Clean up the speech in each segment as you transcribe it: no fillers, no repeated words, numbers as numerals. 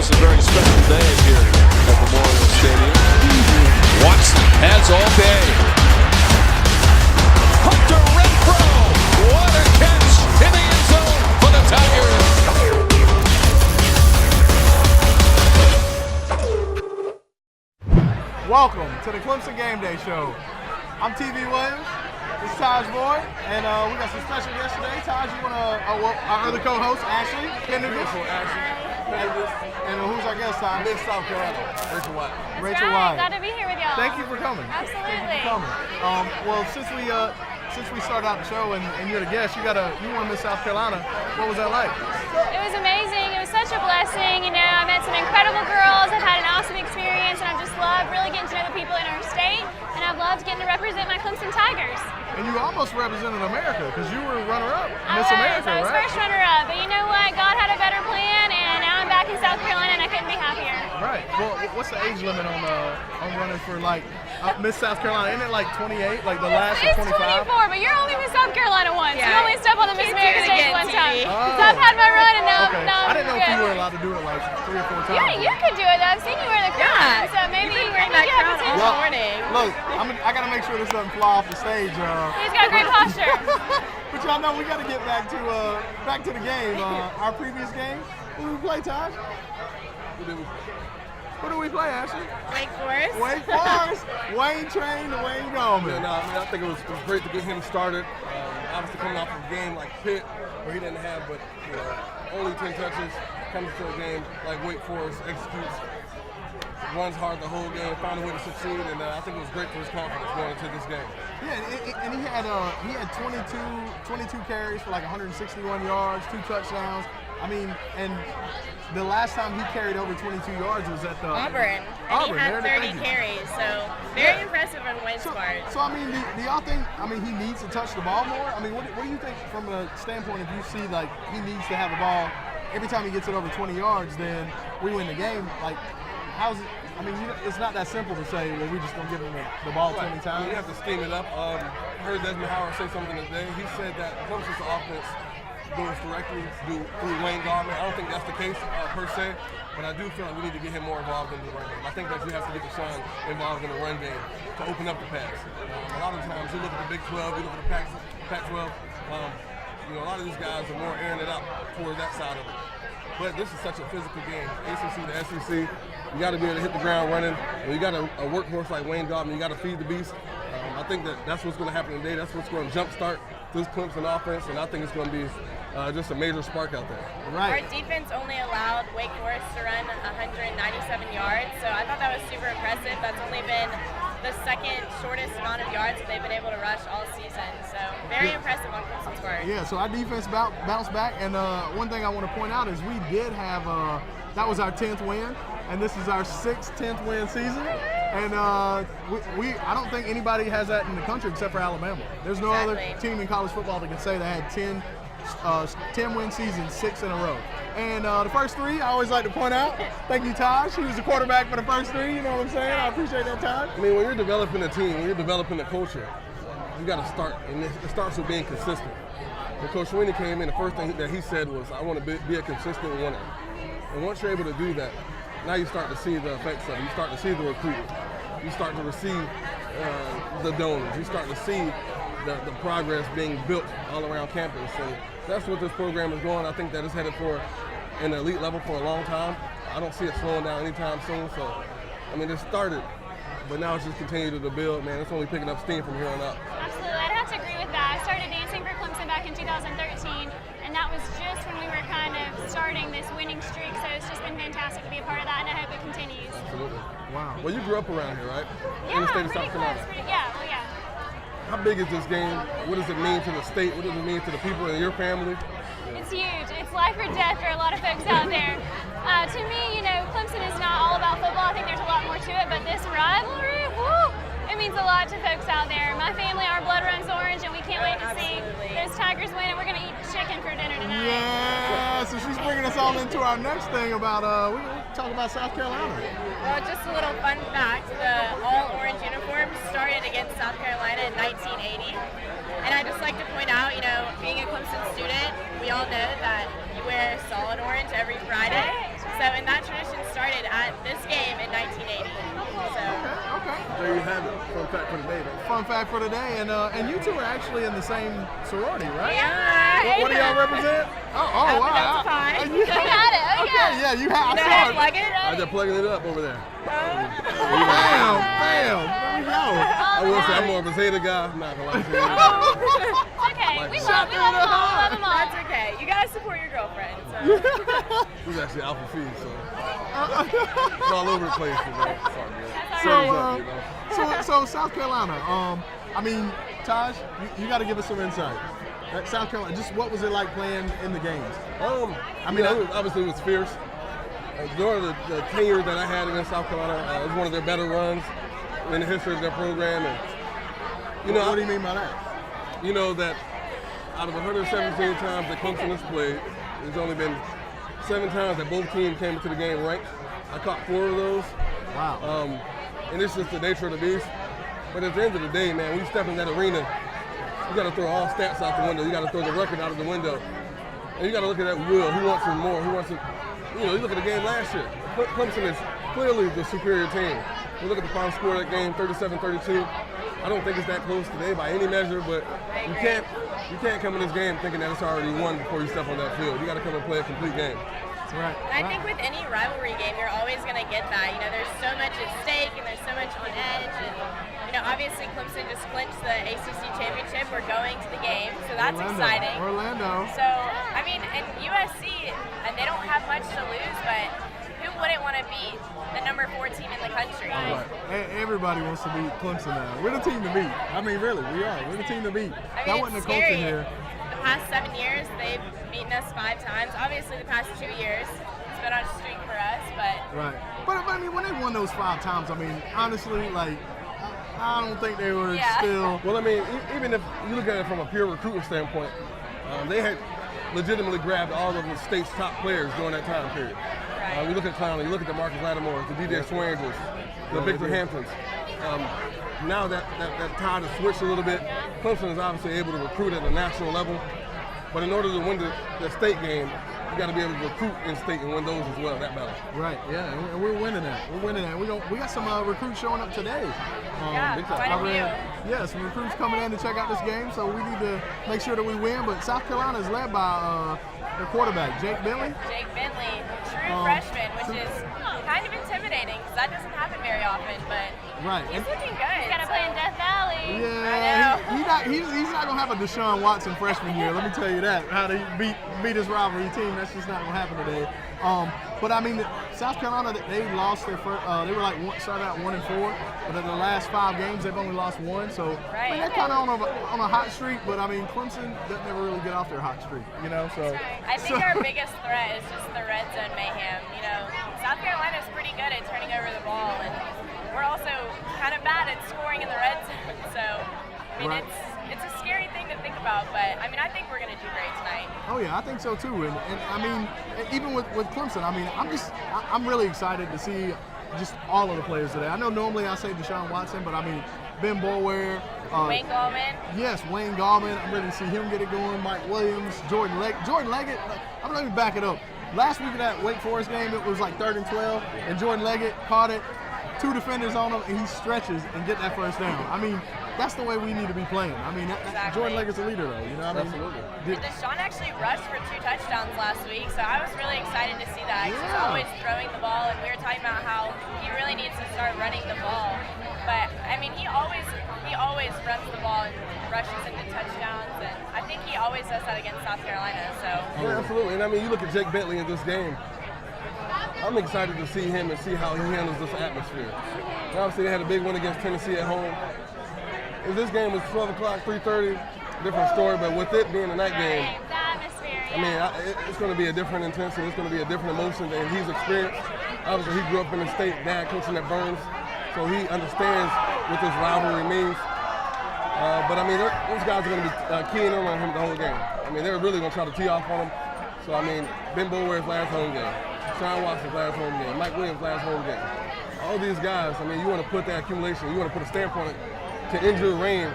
This is a very special day here at Memorial Stadium. Watson has all day. Hunter Renfro, what a catch in the end zone for the Tigers. Welcome to the Clemson Game Day Show. I'm TV Williams. This is Taj Boyd, and we got some special guests today. Taj, you want to, our other co-host, Ashley Kennedy. And who's our guest, Taj? Miss South Carolina, Rachel Wyatt. Rachel Wyatt. Glad to be here with y'all. Thank you for coming. Absolutely. Thank you for coming. Well, since we started out the show and you're the guest, you want to Miss South Carolina. What was that like? It was amazing. It was such a blessing. You know, I met some incredible girls. I've had an awesome experience, and I've just loved really getting to know the people in our state. And I've loved getting to represent my Clemson Tigers. And you almost represented America because you were runner-up, Miss America, I was right? first runner-up, but you know what? God had a better plan, and now I'm back in South Carolina, and I couldn't be happier. Right. Well, what's the age limit on running for Miss South Carolina? Isn't it like 28, like the last It's of 25? 24, but you're only Miss South Carolina once. Yeah. You only step on the Miss America stage one time. Oh. So I've had my run, and now, Okay. now I didn't know we're if you good. were allowed to do it like 3 or 4 times. Yeah, you could do it. I've seen you wear the crown, Yeah. so maybe You've been wearing that you have crown potential. all morning. Look, I got to make sure this doesn't fly off the stage. He's got great posture. But y'all know we got to get back to the game. Our previous game. Who did we play, Taj? Who did we play, Ashley? Wake Forest. Wake Forest. Wayne Train to Wayne Gallman. I think it was great to get him started. Obviously coming off of a game like Pitt, where he didn't have but only 10 touches, comes to a game like Wake Forest, executes, runs hard the whole game, found a way to succeed, and I think it was great for his confidence going into this game. Yeah, and he had 22 carries for like 161 yards, 2 touchdowns. I mean, and the last time he carried over 22 yards was at the Auburn. And he had 30 carries, so very impressive on Wayne's part. So I mean, do y'all think? I mean, he needs to touch the ball more. I mean, what do you think from a standpoint if you see like he needs to have the ball every time he gets it over 20 yards, then we win the game? Like, how's it? I mean, it's not that simple to say, well, we're just gonna give him the ball 20 times. You have to scheme it up. I heard Desmond Howard say something today. He said that Clemson's offense goes directly through Wayne Gallman. I don't think that's the case per se, but I do feel like we need to get him more involved in the run game. I think that you have to get Deshaun involved in the run game to open up the pass. A lot of times you look at the Big 12, you look at the Pac-12, a lot of these guys are more airing it out towards that side of it. But this is such a physical game. ACC to SEC, you got to be able to hit the ground running. When you got a workhorse like Wayne Gallman, you got to feed the beast. I think that's what's going to happen today. That's what's going to jumpstart this Clemson offense, and I think it's going to be just a major spark out there. Right. Our defense only allowed Wake Forest to run 197 yards, so I thought that was super impressive. That's only been the second shortest amount of yards that they've been able to rush all season. So very impressive on Clemson's part. Yeah, so our defense bounced back, and one thing I want to point out is we did have that was our 10th win, and this is our 10th win season. And I don't think anybody has that in the country except for Alabama. There's no other team in college football that can say they had 10 win seasons, 6 in a row. And the first 3, I always like to point out, thank you, Taj. He was the quarterback for the first 3, you know what I'm saying? I appreciate that, Taj. I mean, when you're developing a team, when you're developing a culture, you got to start, and it starts with being consistent. When Coach Sweeney came in, the first thing that he said was, I want to be a consistent winner. And once you're able to do that, now you start to see the effects of it. You start to see the recruiting. You start to receive the donors. You start to see the progress being built all around campus. And that's what this program is going. I think that it's headed for an elite level for a long time. I don't see it slowing down anytime soon. So, I mean, it started, but now it's just continuing to build, man. It's only picking up steam from here on out. Absolutely. I'd have to agree with that. I started dancing for Clemson back in 2013, and that was just when we were kind of starting this winning streak. So it's just been fantastic to be a part of that, and I hope it continues. Absolutely. Wow. Well, you grew up around here, right? Yeah, In the state of pretty South Carolina. close. Yeah. How big is this game? What does it mean to the state? What does it mean to the people in your family? It's huge. It's life or death for a lot of folks out there. To me, Clemson is not all about football. I think there's a lot more to it, but this rivalry, it means a lot to folks out there. My family, our blood runs orange, and we can't wait to see those Tigers win, and we're going to eat chicken for dinner tonight. Yeah, so she's bringing us all into our next thing about, we're going to talk about South Carolina. Well, just a little fun fact, the all-orange uniform started against South Carolina in 1980. And I'd just like to point out, being a Clemson student, we all know that you wear solid orange every Friday. So in that tradition at this game in 1980. So Okay. There you have it. Fun fact for the day, though. Fun fact for today, and you two are actually in the same sorority, right? yeah. What do y'all represent? Oh, wow. Delta Phi. You got it. Oh, Okay, yeah, you have. You know I how saw to it. plug it? I'm just plugging it up over there. Bam. There we go. I will say I'm more of a Zeta guy. I'm not gonna lie to you. Okay, we love them all. Love them all. That's okay. You gotta support your girlfriend. So. He's actually Alpha Phi, so it's all over the place. Man. That's So, all right. so South Carolina. I mean, Taj, you got to give us some insight. South Carolina, just what was it like playing in the games? I mean, obviously it was fierce. During the tenure that I had against South Carolina, it was one of their better runs in the history of their program. And What do you mean by that? you know that out of 117 times that Clemson has played, there's only been 7 times that both teams came into the game ranked. I caught 4 of those. Wow. And it's just the nature of the beast. But at the end of the day, man, when you step in that arena, you got to throw all stats out the window. You got to throw the record out of the window. And you got to look at that will. Who wants it more? Who wants it? You look at the game last year. Clemson is clearly the superior team. You look at the final score of that game, 37-32. I don't think it's that close today by any measure, but you can't come in this game thinking that it's already won before you step on that field. You got to come and play a complete game. Right. I think with any rivalry game, you're always going to get that. There's so much at stake and there's so much on edge. And, obviously Clemson just clinched the ACC championship. We're going to the game, so that's exciting. Orlando. So, I mean, and USC, and they don't have much to lose, but who wouldn't want to beat the number 4 team in the country? Right. Everybody wants to beat Clemson now. We're the team to beat. I mean, really, we are. We're the team to beat. I That mean, wasn't it's a culture scary. here. The past 7 years, they've beaten us 5 times. Obviously, the past 2 years, it's been on a streak for us, but Right. But I mean, when they won those 5 times, I mean, honestly, like, I don't think they were still. Well, I mean, even if you look at it from a pure recruiting standpoint, they had legitimately grabbed all of the state's top players during that time period. Right. We look at Clowney, you look at the Marcus Lattimores, the DJ Swangers, the Victor Hamptons. Now that tide has switched a little bit, Clemson is obviously able to recruit at a national level. But in order to win the state game, you got to be able to recruit in state and win those as well, that battle. Right, yeah, and we're winning that. We're winning that. We got some recruits showing up today. Yeah, big time. quite a few. Yeah, some recruits coming in to check out this game, so we need to make sure that we win. But South Carolina is led by their quarterback, Jake Bentley. Jake Bentley, true freshman, which is kind of intimidating because that doesn't happen very often, but Right. he's looking good. He's got to play in Death Valley. Yeah, I know. he's not gonna have a Deshaun Watson freshman year. Let me tell you that. How to beat his rivalry team, that's just not gonna happen today. But I mean, South Carolina, they lost their first. They were like started out 1-4, but in the last 5 games they've only lost 1. So I mean, they're kind of on a hot streak. But I mean, Clemson doesn't ever really get off their hot streak, So I think our biggest threat is just the red zone mayhem. South Carolina's pretty good at turning over the ball, and we're also kind of bad at scoring in the red zone. So, I mean, Right. it's a scary thing to think about, but I mean, I think we're going to do great tonight. Oh yeah, I think so too. And I mean, even with Clemson, I mean, I'm really excited to see just all of the players today. I know normally I say Deshaun Watson, but I mean Ben Boulware, Wayne Gallman. Yes, Wayne Gallman. I'm ready to see him get it going. Mike Williams, Jordan Leggett. I'm gonna let me back it up. Last week of that Wake Forest game, it was like 3rd and 12, and Jordan Leggett caught it. 2 defenders on him, and he stretches and get that first down. I mean, that's the way we need to be playing. I mean, Exactly. Jordan Leggett's a leader, though. I mean, Absolutely. And Deshaun actually rushed for 2 touchdowns last week, so I was really excited to see that. He's Yeah. always throwing the ball, and we were talking about how he really needs to start running the ball. But I mean, he always runs the ball and rushes into touchdowns, and I think he always does that against South Carolina. So Yeah, absolutely. And I mean, you look at Jake Bentley in this game. I'm excited to see him and see how he handles this atmosphere. And obviously, they had a big win against Tennessee at home. If this game was 12 o'clock, 3:30, different story. But with it being a night game, Right, the atmosphere. I mean, it's going to be a different intensity. It's going to be a different emotion than he's experienced. Obviously, he grew up in the state, dad coaching at Burns, so he understands what this rivalry means. But I mean, those guys are going to be keying in on him the whole game. I mean, they're really going to try to tee off on him. So I mean, Ben Boulware's last home game, Sean Watson's last home game, Mike Williams' last home game. All these guys, I mean, you want to put that accumulation, you want to put a stamp on it to injure reign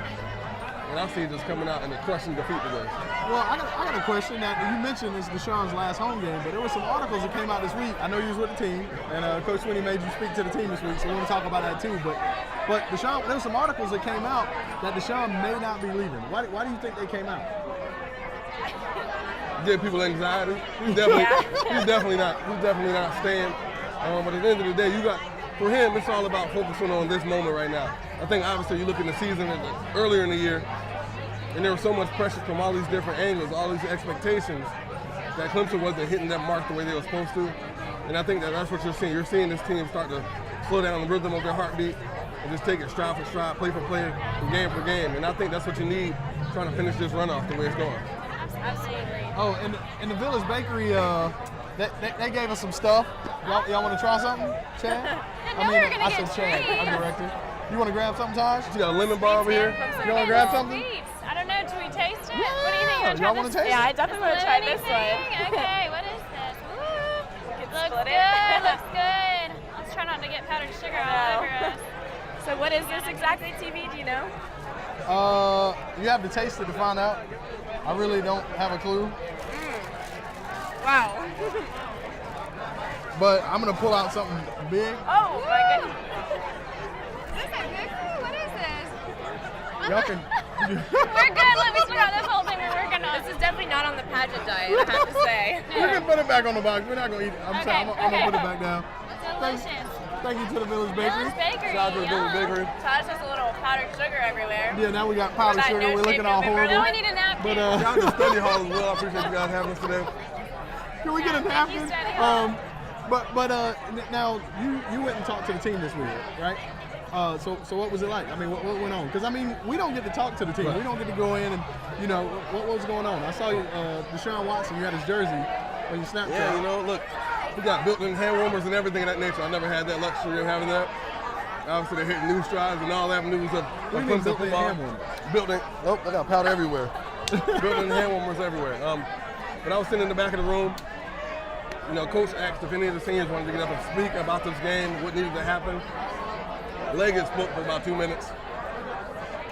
and I see just coming out and a crushing defeat today. Well, I got a question. That you mentioned this Deshaun's last home game, but there were some articles that came out this week. I know you was with the team, and Coach Swinney made you speak to the team this week, so we want to talk about that too. But Deshaun, there were some articles that came out that Deshaun may not be leaving. Why do you think they came out? Give people anxiety. He's definitely not staying. But at the end of the day, for him, it's all about focusing on this moment right now. I think obviously you look in the season earlier in the year, and there was so much pressure from all these different angles, all these expectations, that Clemson wasn't hitting that mark the way they were supposed to. And I think that's what you're seeing. You're seeing this team start to slow down the rhythm of their heartbeat and just take it stride for stride, play for play, and game for game. And I think that's what you need trying to finish this run off the way it's going. Absolutely. Oh, and the Village Bakery, they gave us some stuff. Y'all want to try something, Chad? I know we were gonna I get said Chad, treats. I'm director. You want to grab something, Taj? You got a lemon bar over here. You want to grab something? Sweets. I don't know. Should we taste it? Yeah. What do you think? Y'all want to taste Yeah, I it? definitely want to try this one. Okay, what is this? Woo. Looks split good. it. Looks good. Let's try not to get powdered sugar all over us. So what is this exactly, TV? Do you know? You have to taste it to find out. I really don't have a clue. Wow. But I'm gonna pull out something big. Oh my goodness. Is this a good food? What is this? Y'all can. We're good. Let me try this whole thing we're working on. This is definitely not on the pageant diet, I have to say. You can put it back on the box. We're not gonna eat it. I'm sorry. I'm gonna put it back down. Delicious. Thank you to the Village Bakery. Village Bakery. Shout out to the Village Bakery. Taj has a little powdered sugar everywhere. Yeah, now we got powdered That sugar. no We're looking shape all November. horrible. Now we need a napkin. But Shout out to Study Hall as well. I appreciate you guys having us today. can we get a Thank you, napkin? Study Hall. Now you went and talked to the team this week, right? So what was it like? I mean, what went on? Because I mean, we don't get to talk to the team. Right. We don't get to go in and what was going on. I saw you, Deshaun Watson. You had his jersey on your Snapchat. Yeah, look, we got built-in hand warmers and everything of that nature. I never had that luxury of having that. Obviously, they're hitting new strides and all avenues of What do you mean Clemson built-in football. hand warmers? Built-in. Oh, I got powder everywhere. Built-in hand warmers everywhere. But I was sitting in the back of the room. Coach asked if any of the seniors wanted to get up and speak about this game, what needed to happen. Leggett spoke for about 2 minutes.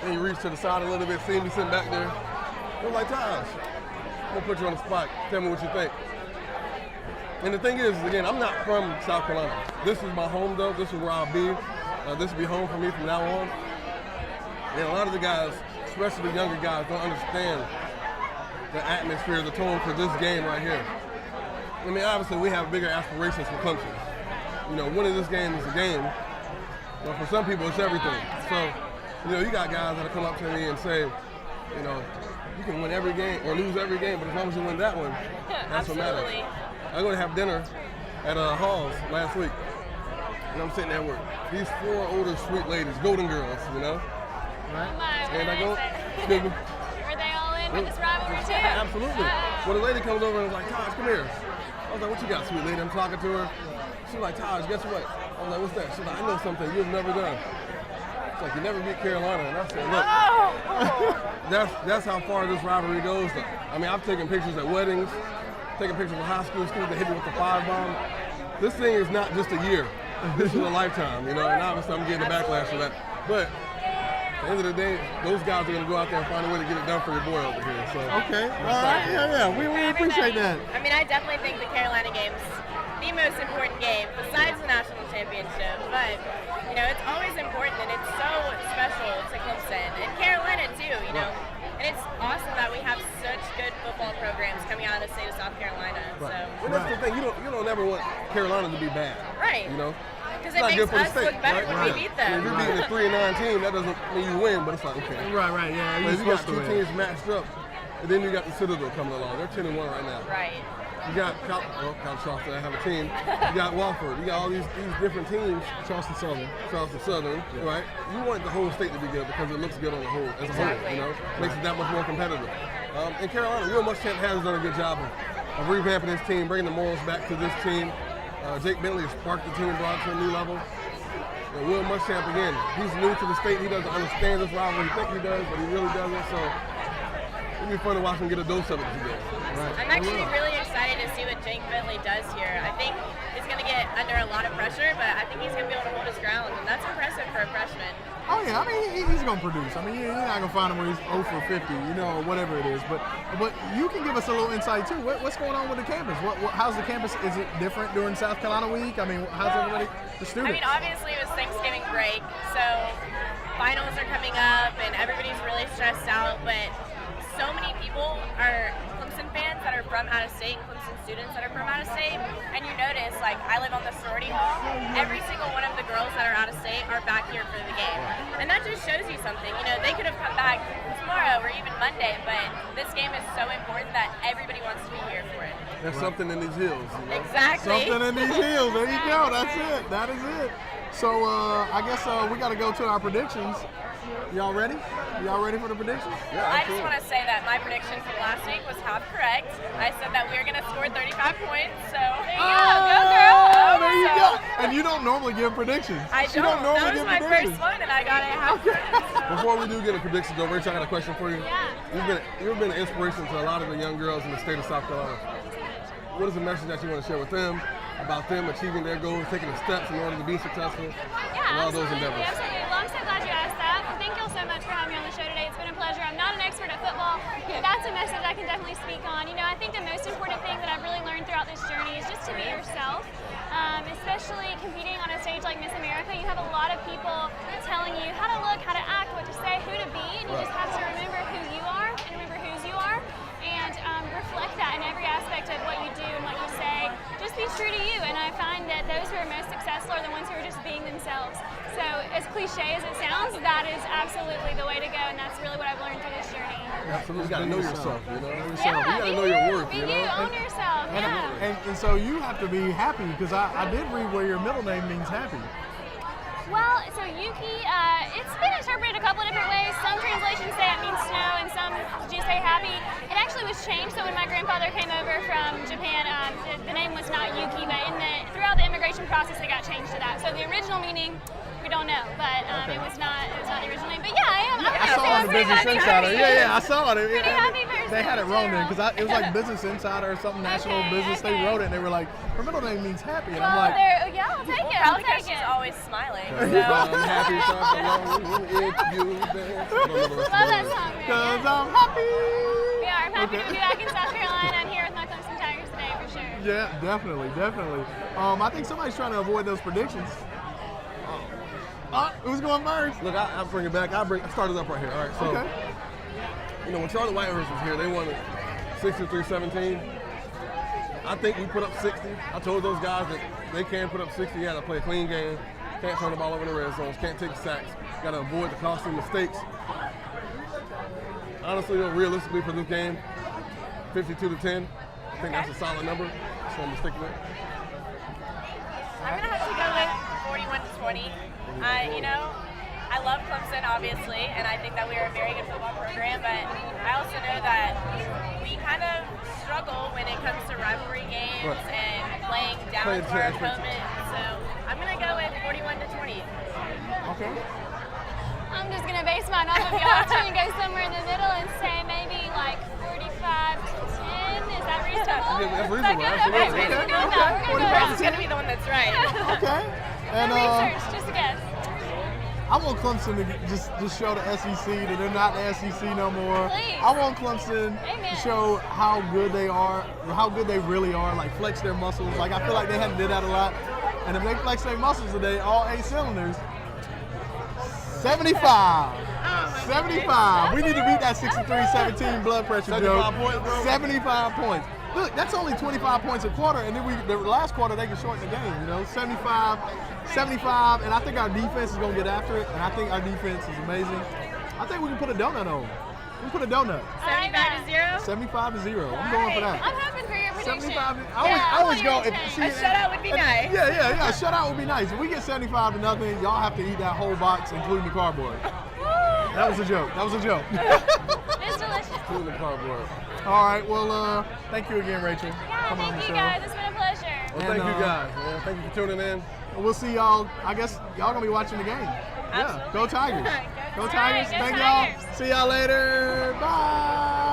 Then he reached to the side a little bit, seen me sitting back there. I was like, Taj, I'm gonna put you on the spot. Tell me what you think. And the thing is, again, I'm not from South Carolina. This is my home, though. This is where I'll be. This will be home for me from now on. And a lot of the guys, especially the younger guys, don't understand the atmosphere, the tone for this game right here. I mean, obviously, we have bigger aspirations for Clemson. Winning this game is a game, but for some people, it's everything. So, you got guys that'll come up to me and say, you can win every game or lose every game, but as long as you win that one, that's what matters. Absolutely. I'm going to have dinner at Hall's last week, and I'm sitting there with these 4 older sweet ladies, golden girls, Right? And I go, Were they all in with this rivalry too? absolutely. Well, the lady comes over and was like, Taj, come here. I was like, what you got, sweet lady? I'm talking to her. She's like, Taj, guess what? I was like, what's that? She's like, I know something you've never done. She's like, you never beat Carolina. And I said, look, that's how far this rivalry goes. I mean, I've taken pictures at weddings, taking pictures of high school students that hit me with the 5-bomb. This thing is not just a year. This is a lifetime, and obviously I'm getting the backlash for that. But at the end of the day, those guys are going to go out there and find a way to get it done for your boy over here. So Okay. All right. Yeah. We appreciate that. I mean, I definitely think the Carolina game's the most important game besides the national championship. But, it's always important and it's so special to Clemson and Carolina too, And it's awesome that we have such good football programs coming out of the state of South Carolina. So, and that's the thing, you don't ever want Carolina to be bad. right. It's Because it not makes good for the us state, look better right? when we beat I mean, if them. you're beating a 3-9 team, that doesn't mean you win, but it's like, okay. Right. Yeah. But if you You're got supposed 2 to win. teams matched up, and then you got the Citadel coming along. They're 10-1 right now. Right. You got Cal Charleston, I have a team. You got Wofford. You got all these different teams. Charleston Southern. Right? You want the whole state to be good because it looks good on the whole, as a Exactly. whole. Makes it that much more competitive. In Carolina, Will Muschamp has done a good job of revamping his team, bringing the morals back to this team. Jake Bentley has sparked the team, brought it to a new level. And Will Muschamp, again, he's new to the state. He doesn't understand this rivalry. He thinks he does, but he really doesn't. So it'll be fun to watch him get a dose of it today. I'm actually really excited to see what Jake Bentley does here. I think he's going to get under a lot of pressure, but I think he's going to be able to hold his ground, and that's impressive for a freshman. Oh yeah, I mean he's gonna produce. I mean you're not gonna find him where he's 0 for 50, or whatever it is. But you can give us a little insight too. What's going on with the campus? How's the campus? Is it different during South Carolina week? I mean, how's everybody, the students? I mean, obviously it was Thanksgiving break, so finals are coming up and everybody's really stressed out. But so many people are Clemson fans that are from out of state, and Clemson students that are from out of state. And you notice, like, I live on the sorority hall. Every single one of the girls that are out of state are back here for the game. And that just shows you something. They could have come back tomorrow or even Monday, but this game is so important that everybody wants to be here for it. There's something in these hills. Exactly. Something in these hills. There you go. That's it. That is it. So I guess we got to go to our predictions. Y'all ready? Y'all ready for the predictions? Yeah, I just want to say that my prediction from last week was half correct. I said that we were going to score 35 points, so there you go. Go, girl. There you go. And you don't normally give predictions. I You don't normally That was give my predictions. first one, and I got it half correct. Before we do get a prediction, though, Rachel, I got a question for you. Yeah. You've been an inspiration to a lot of the young girls in the state of South Carolina. What is the message that you want to share with them about them achieving their goals, taking the steps in order to be successful in all those endeavors? Absolutely. Well, I'm so glad you asked that. Thank you all so much for having me on the show today. It's been a pleasure. I'm not an expert at football, but that's a message I can definitely speak on. I think the most important thing that I've really learned throughout this journey is just to be yourself. Especially competing on a stage like Miss America, you have a lot of people telling you how to look, how to act, what to say, who to be, and you just have to remember who you are and remember whose you are, and reflect that in every aspect of what you do and what you say. Just be true to you, and I find that those who are most successful are the ones who are just being themselves. So as cliche as it sounds, that is absolutely the way to go, and that's really what I've learned through this journey. Absolutely. You got to know yourself, Yeah, You got to know be your you, worth, be you, own yourself, yeah. And so you have to be happy because I did read where your middle name means happy. Well, so Yuki, it's been interpreted a couple of different ways. Some translations say it means snow, and some do say happy. It actually was changed, so when my grandfather came over from Japan, the name was not Yuki, but throughout the immigration process, it got changed to that. So the original meaning, we don't know, but it was not the original name. But yeah, I am. I saw it on the Business Insider. Yeah, I saw it. Pretty happy person. They had it wrong there because it was like Yeah. Business Insider or something, National Business. They Okay. wrote it and they were like, her middle name means happy. And I'm Well, like, yeah, I'll take it. Probably I'll because take she's it. always smiling. I'm happy if you dance. Love that song, man. because Yeah. I'm happy. We are. I'm happy Okay. to be back in South Carolina. I'm here with my Clemson Tigers today for sure. Yeah, definitely. I think somebody's trying to avoid those predictions. Who's going first? Look, I'll bring it back. I started up right here. All right, so Okay. When Charlotte Whitehurst was here, they won 63-17. I think we put up 60. I told those guys that they can put up 60. You got to play a clean game. Can't turn the ball over in the red zones. Can't take sacks. Got to avoid the costly mistakes. Honestly, though, realistically for this game, 52-10. I think that's a solid number. So I'm sticking with it. I'm going to have to go with 41-20. I love Clemson, obviously, and I think that we are a very good football program, but I also know that we kind of struggle when it comes to rivalry games and playing down to our opponent. So I'm going to go with 41-20. Okay. I'm just gonna base mine off of y'all two and go somewhere in the middle and say maybe like 45-10. Is that reasonable? Yeah, that's Is that reasonable, good? absolutely. Okay, we're good with that. We're good with Chris that. is going to be the one that's right. Okay. And No research, just a guess. I want Clemson to just show the SEC that they're not the SEC no more. Please. I want Clemson Amen. to show how good they are, how good they really are, like flex their muscles. Like I feel like they hadn't did that a lot. And if they flex their muscles today, all 8 cylinders, 75. 75. We need to beat that 63-17 blood pressure 75 joke. points, bro. 75 points. Look, that's only 25 points a quarter, and then the last quarter they can shorten the game. 75, and I think our defense is gonna get after it, and I think our defense is amazing. I think we can put a donut on. We can put a donut. 75-0. 75-0. I'm going for that. I'm hoping for your prediction. 75. I always go. A shutout would be nice. Yeah. A shutout would be nice. If we get 75-0, y'all have to eat that whole box, including the cardboard. That was a joke. It's delicious. Including the cardboard. All right. Well, thank you again, Rachel. Yeah, Come on the thank show. you guys. It's been a pleasure. Well, And, thank you guys, man. Thank you for tuning in. We'll see y'all. I guess y'all gonna be watching the game. Yeah. Go Tigers. Go Go Tigers. Tigers. Go Thank Tigers. y'all. See y'all later. Bye.